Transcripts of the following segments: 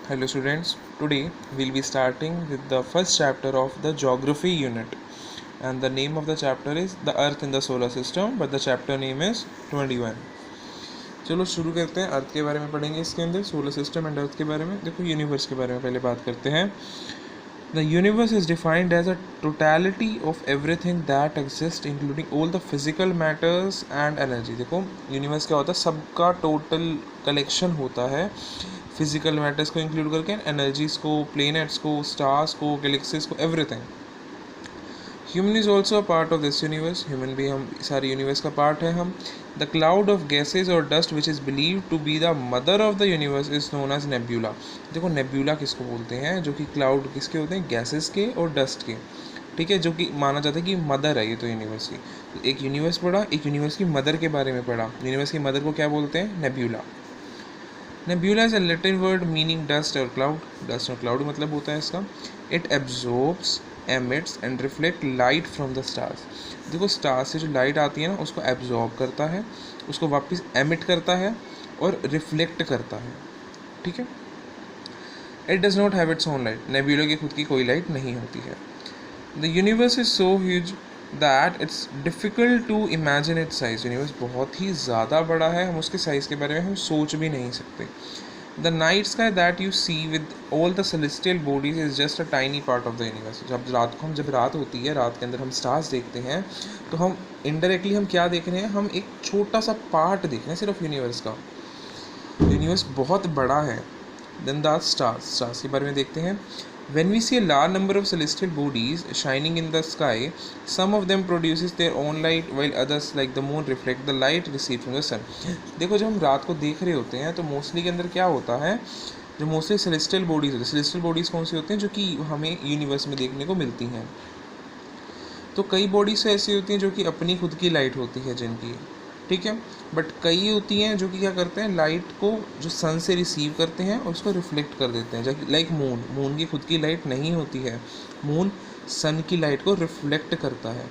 Hello students, today we'll be starting with the first chapter of the geography unit, and the name of the chapter is the earth in the solar system, but the chapter name is 21. चलो शुरू करते हैं। अर्थ के बारे में पढ़ेंगे इसके अंदर, सोलर सिस्टम एंड अर्थ के बारे में। देखो यूनिवर्स के बारे में पहले बात करते हैं। The universe is defined as a totality of everything that exists including all the physical matters and energy। देखो यूनिवर्स क्या होता है, सबका टोटल कलेक्शन होता है, फिजिकल मैटर्स को इंक्लूड करके, एनर्जीज को, प्लैनेट्स को, स्टार्स को, गैलेक्सीज को, everything. Human is also a part of this universe, human भी हम सारे यूनिवर्स का पार्ट है हम। द क्लाउड ऑफ गैसेज और dust which is believe to be the mother of the universe is known as nebula. देखो nebula किसको बोलते हैं, जो कि क्लाउड किसके होते हैं, गैसेस के और डस्ट के, ठीक है, जो कि माना जाता है कि मदर है ये तो यूनिवर्स की। तो एक यूनिवर्स पढ़ा, एक यूनिवर्स की मदर के बारे में पढ़ा। यूनिवर्स की मदर को क्या बोलते हैं, nebula. Nebula is a Latin word meaning dust और क्लाउड। डस्ट और क्लाउड मतलब होता है इसका। It absorbs, emits and reflect light from the stars. देखो स्टार से जो लाइट आती है ना, उसको एब्जॉर्ब करता है, उसको वापस एमिट करता है और रिफ्लेक्ट करता है, ठीक है। It does not have its own light. Nebula की खुद की कोई लाइट नहीं होती है। The universe is so huge that it's difficult to imagine its size. Universe बहुत ही ज़्यादा बड़ा है, हम उसके साइज़ के बारे में हम सोच भी नहीं सकते। The night sky that you see with all the celestial bodies is just a tiny part of the universe. जब रात होती है, रात के अंदर हम स्टार्स देखते हैं, तो हम इनडायरेक्टली हम क्या देख रहे हैं, हम एक छोटा सा पार्ट देख रहे हैं सिर्फ यूनिवर्स का। यूनिवर्स बहुत बड़ा है। देन द स्टार्स के बारे में देखते हैं। When we see a large number of celestial bodies shining in the sky, some of them produces their own light, while others like the moon reflect the light received from the sun। देखो जब हम रात को देख रहे होते हैं तो मोस्टली के अंदर क्या होता है, जो मोस्टली सेलेस्टियल बॉडीज़ होती है, सेलेस्टियल बॉडीज़ कौन सी होती हैं, जो कि हमें यूनिवर्स में देखने को मिलती हैं। तो कई बॉडीज़ ऐसी होती हैं जो कि अपनी खुद की लाइट होती है जिनकी, ठीक है, बट कई होती हैं जो कि क्या करते हैं, लाइट को जो सन से रिसीव करते हैं और उसको रिफ्लेक्ट कर देते हैं। लाइक मून की खुद की लाइट नहीं होती है, मून सन की लाइट को रिफ्लेक्ट करता है।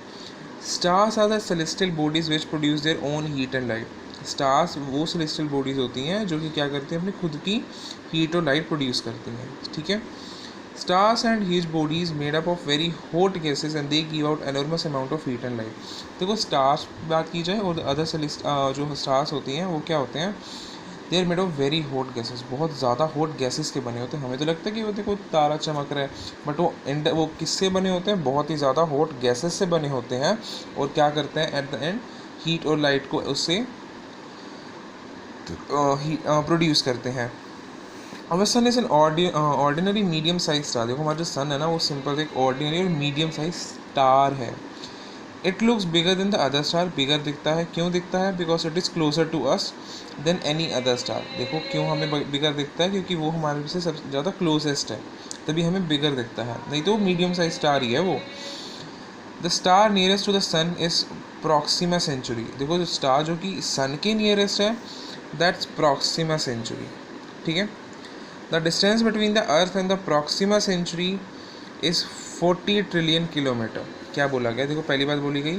Stars are the celestial bodies which produce their own heat and light. Stars वो सेलेस्टियल बॉडीज़ होती हैं जो कि क्या करती हैं, अपनी खुद की हीट और लाइट प्रोड्यूस करती हैं, ठीक है। Stars and huge bodies made up of very hot gases and they give out enormous amount of heat and light। देखो स्टार्स बात की जाए और अदर जो स्टार्स होती हैं वो क्या होते हैं, they are made of very hot gases, बहुत ज़्यादा हॉट गैसेस के बने होते हैं। हमें तो लगता है कि वो देखो तारा चमक रहा है, बट वो किससे बने होते हैं, बहुत ही ज़्यादा हॉट गैसेस से बने होते हैं। और क्या करते हैं एट द एंड, हीट और लाइट को उससे प्रोड्यूस करते हैं। Our sun is an ordinary medium size star. देखो हमारा जो सन है ना, वो सिंपल एक ऑर्डिनरी और मीडियम साइज स्टार है। It looks bigger than the other star. Bigger दिखता है, क्यों दिखता है, because it is closer to us than any other star. देखो क्यों हमें बिगर दिखता है, क्योंकि वो हमारे से सबसे ज़्यादा क्लोजेस्ट है, तभी हमें बिगर दिखता है, नहीं तो मीडियम साइज स्टार ही है वो। The star nearest to the sun is Proxima Centauri. देखो जो स्टार जो कि सन के नियरेस्ट है, दैट्स प्रॉक्सिमा सेंचुरी, ठीक है। The distance between the Earth and the Proxima Centauri is 40 trillion kilometre. क्या बोला गया, देखो पहली बात बोली गई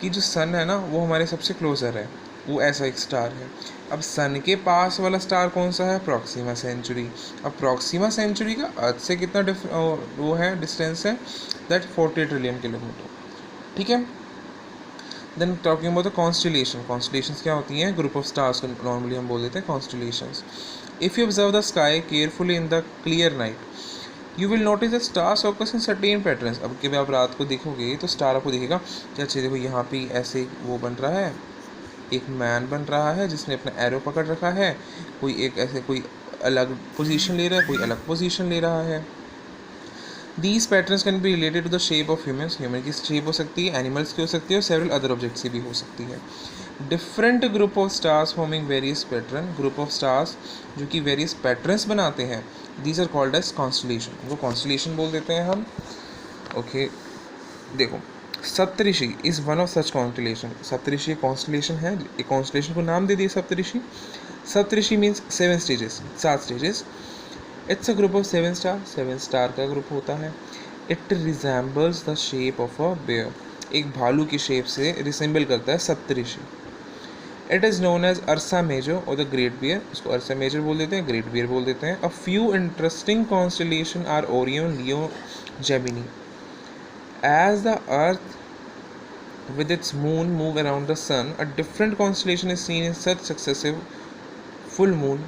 कि जो सन है ना वो हमारे सबसे क्लोजर है, वो ऐसा एक स्टार है। अब सन के पास वाला स्टार कौन सा है, प्रॉक्सिमा सेंचुरी। अब प्रॉक्सिमा सेंचुरी का अर्थ से कितना वो है डिस्टेंस है, दैट 40 ट्रिलियन किलोमीटर, ठीक है। Then talking about the constellation. Constellations क्या होती हैं, ग्रुप ऑफ स्टार्स को नॉर्मली हम बोल देते हैं constellations. If you observe the sky carefully in the clear night, you will notice the stars focus in certain patterns। अब कभी आप रात को देखोगे तो स्टार आपको दिखेगा कि अच्छा देखो यहाँ पे ऐसे वो बन रहा है, एक मैन बन रहा है जिसने अपना एरो पकड़ रखा है, कोई एक ऐसे कोई अलग पोजीशन ले रहा है, कोई अलग पोजीशन ले रहा है। These patterns can be related to the shape of humans। Human की शेप हो सकती है, एनिमल्स की हो सकती है, और सेवरल अदर ऑब्जेक्ट्स की भी हो सकती है। Different group of stars forming various pattern. Group of stars जो कि वेरियस पैटर्न्स बनाते हैं, these are called as constellation. वो कॉन्स्टलेशन बोल देते हैं हम, ओके। देखो Saptarishi is one of such constellation. Saptarishi एक कॉन्स्टलेशन है, एक कॉन्स्टलेशन को नाम दे दिए Saptarishi. Saptarishi means 7 stages, 7 stages. It's a group of 7 star, 7 star का ग्रुप होता है। It resembles the shape of a bear. एक भालू की शेप से रिसेंबल करता है Saptarishi. It is known as ursa major और द ग्रेट बियर, इसको अर्सा मेजर बोल देते हैं, ग्रेट बियर बोल देते हैं. A few interesting constellation are Orion, Leo, Gemini. As the earth with its moon move around the sun, a different constellation is seen in such successive full moon.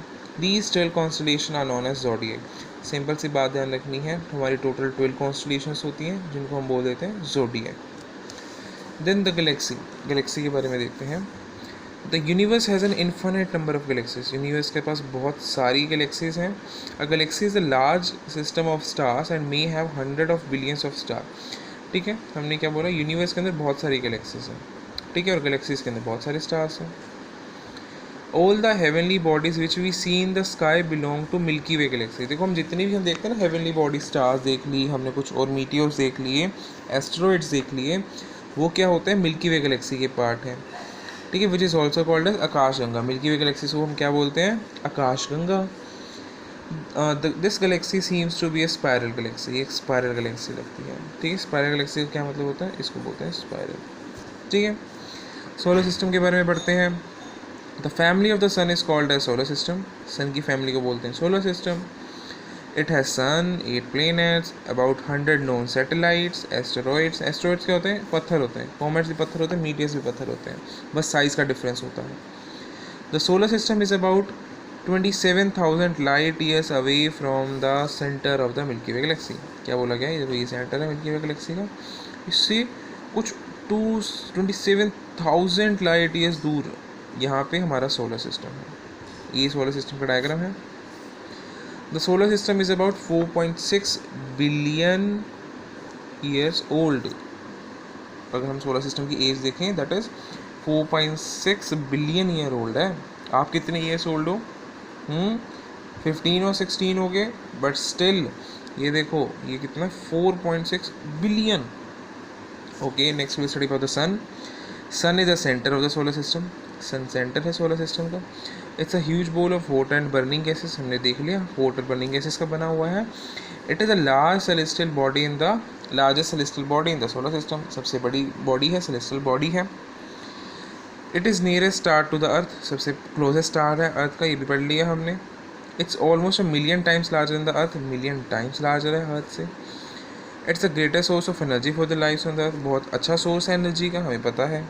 These 12 constellations are known as zodiac. Simple सी बात ध्यान रखनी है, हमारी total 12 constellations होती हैं जिनको हम बोल देते हैं zodiac. Then the galaxy, galaxy के बारे में देखते हैं. The universe has an infinite number of galaxies. Universe के पास बहुत सारी गैलेक्सीज हैं. A galaxy is a large system of stars and may have 100 of billions of star. ठीक है, हमने क्या बोला, यूनिवर्स के अंदर बहुत सारी गैलेक्सीज हैं. ठीक है, और गैलेक्सीज के अंदर बहुत सारे स्टार्स हैं. All the heavenly bodies which we see in the sky belong to Milky Way galaxy. देखो हम जितनी भी हम देखते हैं ना हेवनली बॉडी, स्टार्स देख ली हमने, कुछ और मीटियोर्स देख लिए, एस्ट्रॉइड्स देख लिए, वो क्या होते हैं, मिल्की वे गैलेक्सी के पार्ट हैं. ठीक है, which is also called as Akashganga. Milky Way galaxy को हम क्या बोलते हैं, आकाशगंगा. This galaxy seems to be a spiral galaxy. एक स्पायरल गैलेक्सी लगती है. ठीक है, स्पायरल गैलेक्सी का क्या मतलब होता है, इसको बोलते हैं स्पायरल. ठीक है, सोलर सिस्टम के बारे में पढ़ते हैं. The family of the sun is called as solar system. Sun की फैमिली को बोलते हैं solar system. It has sun, 8 planets, about 100 known satellites, asteroids. Asteroids क्या होते हैं, पत्थर होते हैं. कॉमेट्स भी पत्थर होते हैं, मीटियर्स भी पत्थर होते हैं, बस साइज़ का डिफरेंस होता है. The solar system is about 27,000 light years away from the centre of the milky Way Galaxy. क्या बोला गया, ये सेंटर है मिल्की वे गैलेक्सी का, इससे कुछ 27,000 लाइट ईयर्स दूर यहाँ पे हमारा सोलर सिस्टम है. ये सोलर सिस्टम का डायग्राम है. The solar system is about 4.6 billion years old. अगर हम सोलर सिस्टम की एज देखें, that is 4.6 billion year old है. आप कितने ईयर्स ओल्ड हो, 15 और 16 हो गए, बट स्टिल ये देखो ये कितना, 4.6 billion. Okay, next will study for the sun. Sun is the centre of the solar system. Sun centre है सोलर सिस्टम का. It's a huge ball of hot and burning gases. हमने देख लिया hot और बर्निंग गैसेस का बना हुआ है. It is a large celestial body in the largest celestial body in the solar system. सबसे बड़ी बॉडी है, सेलेस्टियल बॉडी है. It is nearest star to the earth. सबसे क्लोजेस्ट स्टार है अर्थ का, ये भी पढ़ लिया हमने. It's almost 1,000,000 times larger in the earth. 1,000,000 times larger है अर्थ से. It's the greatest source of energy for the life on the earth. बहुत अच्छा सोर्स है एनर्जी का, हमें पता है.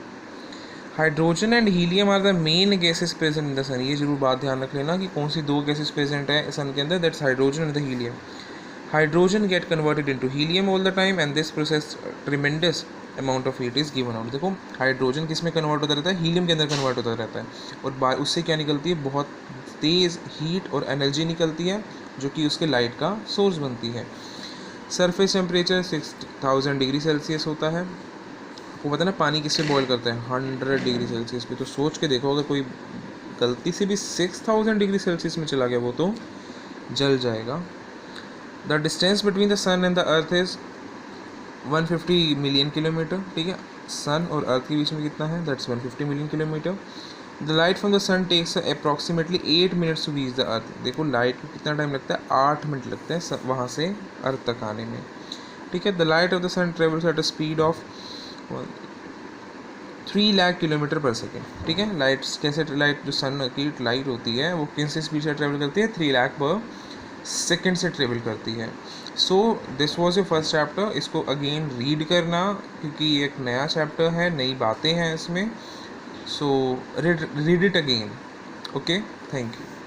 Hydrogen and helium are the main gases present in the sun. ये जरूर बात ध्यान रख लेना कि कौन सी दो गैसेस प्रेजेंट है सन के अंदर, that's hydrogen and the helium. Hydrogen get converted into helium all the time and this process tremendous amount of heat is given out. देखो हाइड्रोजन किस में कन्वर्ट होता रहता है, हीलियम के अंदर कन्वर्ट होता रहता है, और उससे क्या निकलती है, बहुत तेज़ हीट और एनर्जी निकलती है जो कि उसके लाइट का सोर्स बनती है. सरफेस टेम्परेचर 6,000 डिग्री सेल्सियस होता है. आपको पता है ना पानी किससे बॉयल करते हैं, 100 डिग्री सेल्सियस पे. तो सोच के देखो अगर कोई गलती से भी 6,000 डिग्री सेल्सियस में चला गया वो तो जल जाएगा. The distance between the sun and the earth is 150 million kilometre. ठीक है, सन और अर्थ के बीच में कितना है, that's 150 million kilometre. The light from the sun takes approximately 8 minutes to reach the earth. देखो लाइट को कितना टाइम लगता है, 8 मिनट लगते हैं वहाँ से अर्थ तक आने में. ठीक है, the light of the sun travels at a speed of 3 lakh kilometre per second. ठीक है, लाइट्स कैसे, लाइट जो सन की लाइट होती है वो किन से स्पीड से ट्रेवल करती है, 3 लाख पर सेकेंड से ट्रेवल करती है. So this was your first chapter. इसको अगेन रीड करना क्योंकि ये एक नया चैप्टर है, नई बातें हैं इसमें. So read it again. Okay, thank you.